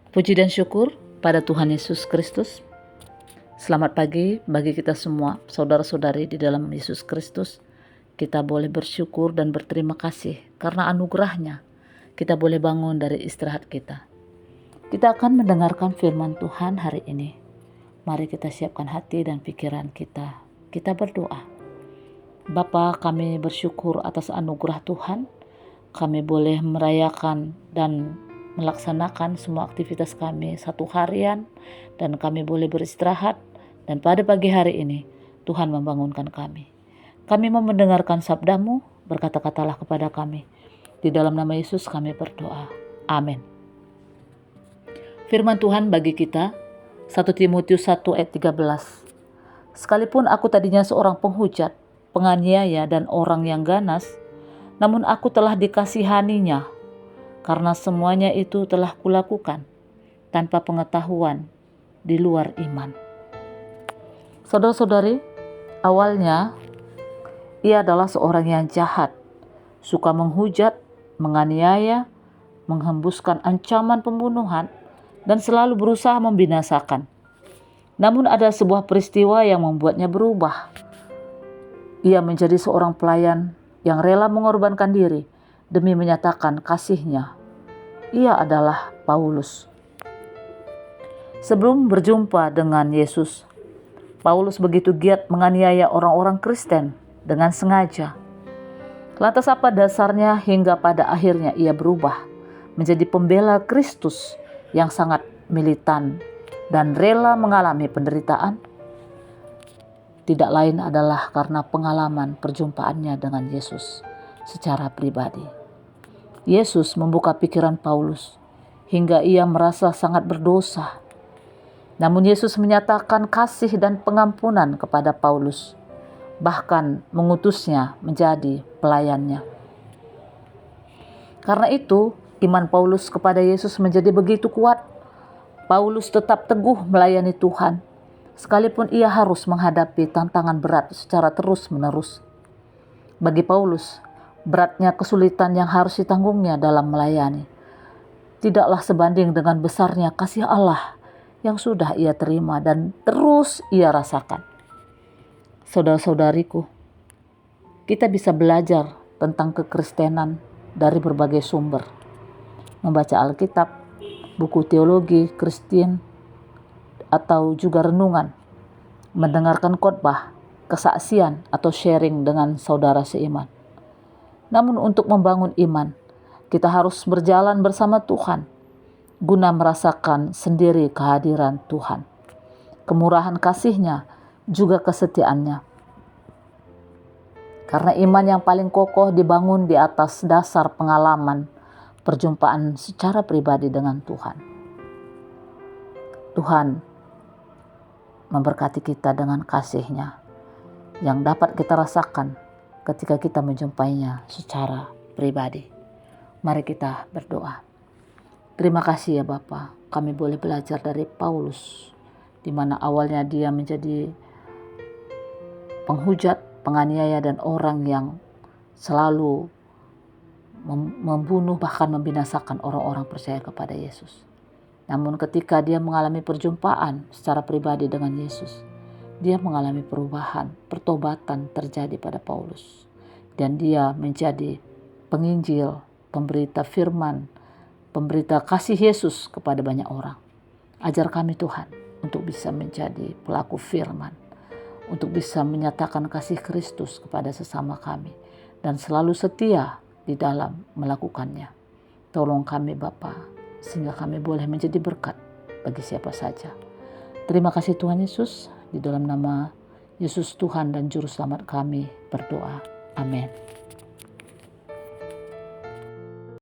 Puji dan syukur pada Tuhan Yesus Kristus. Selamat pagi bagi kita semua, saudara-saudari di dalam Yesus Kristus. Kita boleh bersyukur dan berterima kasih karena anugerahnya kita boleh bangun dari istirahat kita. Kita akan mendengarkan firman Tuhan hari ini. Mari kita siapkan hati dan pikiran kita. Kita berdoa. Bapa, kami bersyukur atas anugerah Tuhan. Kami boleh merayakan dan melaksanakan semua aktivitas kami satu harian, dan kami boleh beristirahat, dan pada pagi hari ini Tuhan membangunkan kami. Kami mau mendengarkan sabda-Mu, berkata-katalah kepada kami. Di dalam nama Yesus kami berdoa. Amin. Firman Tuhan bagi kita 1 Timotius 1 ayat 13. Sekalipun aku tadinya seorang penghujat, penganiaya dan orang yang ganas, namun aku telah dikasihaninya, karena semuanya itu telah kulakukan tanpa pengetahuan di luar iman. Saudara-saudari, awalnya ia adalah seorang yang jahat, suka menghujat, menganiaya, menghembuskan ancaman pembunuhan, dan selalu berusaha membinasakan. Namun ada sebuah peristiwa yang membuatnya berubah. Ia menjadi seorang pelayan yang rela mengorbankan diri demi menyatakan kasihnya. Ia adalah Paulus. Sebelum berjumpa dengan Yesus, Paulus begitu giat menganiaya orang-orang Kristen dengan sengaja. Lantas apa dasarnya hingga pada akhirnya ia berubah menjadi pembela Kristus yang sangat militan dan rela mengalami penderitaan? Tidak lain adalah karena pengalaman perjumpaannya dengan Yesus secara pribadi. Yesus membuka pikiran Paulus hingga ia merasa sangat berdosa. Namun Yesus menyatakan kasih dan pengampunan kepada Paulus, bahkan mengutusnya menjadi pelayannya. Karena itu, iman Paulus kepada Yesus menjadi begitu kuat. Paulus tetap teguh melayani Tuhan, sekalipun ia harus menghadapi tantangan berat secara terus-menerus. Bagi Paulus, beratnya kesulitan yang harus ditanggungnya dalam melayani tidaklah sebanding dengan besarnya kasih Allah yang sudah ia terima dan terus ia rasakan. Saudara-saudariku, kita bisa belajar tentang kekristenan dari berbagai sumber. Membaca Alkitab, buku teologi Kristen, atau juga renungan, mendengarkan khotbah, kesaksian atau sharing dengan saudara seiman. Namun untuk membangun iman, kita harus berjalan bersama Tuhan, guna merasakan sendiri kehadiran Tuhan, kemurahan kasih-Nya, juga kesetiaan-Nya. Karena iman yang paling kokoh dibangun di atas dasar pengalaman, perjumpaan secara pribadi dengan Tuhan. Tuhan memberkati kita dengan kasih-Nya yang dapat kita rasakan ketika kita menjumpainya secara pribadi. Mari kita berdoa. Terima kasih ya Bapa, kami boleh belajar dari Paulus, di mana awalnya dia menjadi penghujat, penganiaya, dan orang yang selalu membunuh bahkan membinasakan orang-orang percaya kepada Yesus. Namun ketika dia mengalami perjumpaan secara pribadi dengan Yesus, dia mengalami perubahan, pertobatan terjadi pada Paulus. Dan dia menjadi penginjil, pemberita firman, pemberita kasih Yesus kepada banyak orang. Ajar kami Tuhan untuk bisa menjadi pelaku firman, untuk bisa menyatakan kasih Kristus kepada sesama kami, dan selalu setia di dalam melakukannya. Tolong kami Bapa, sehingga kami boleh menjadi berkat bagi siapa saja. Terima kasih Tuhan Yesus. Di dalam nama Yesus Tuhan dan Juru Selamat kami berdoa. Amin.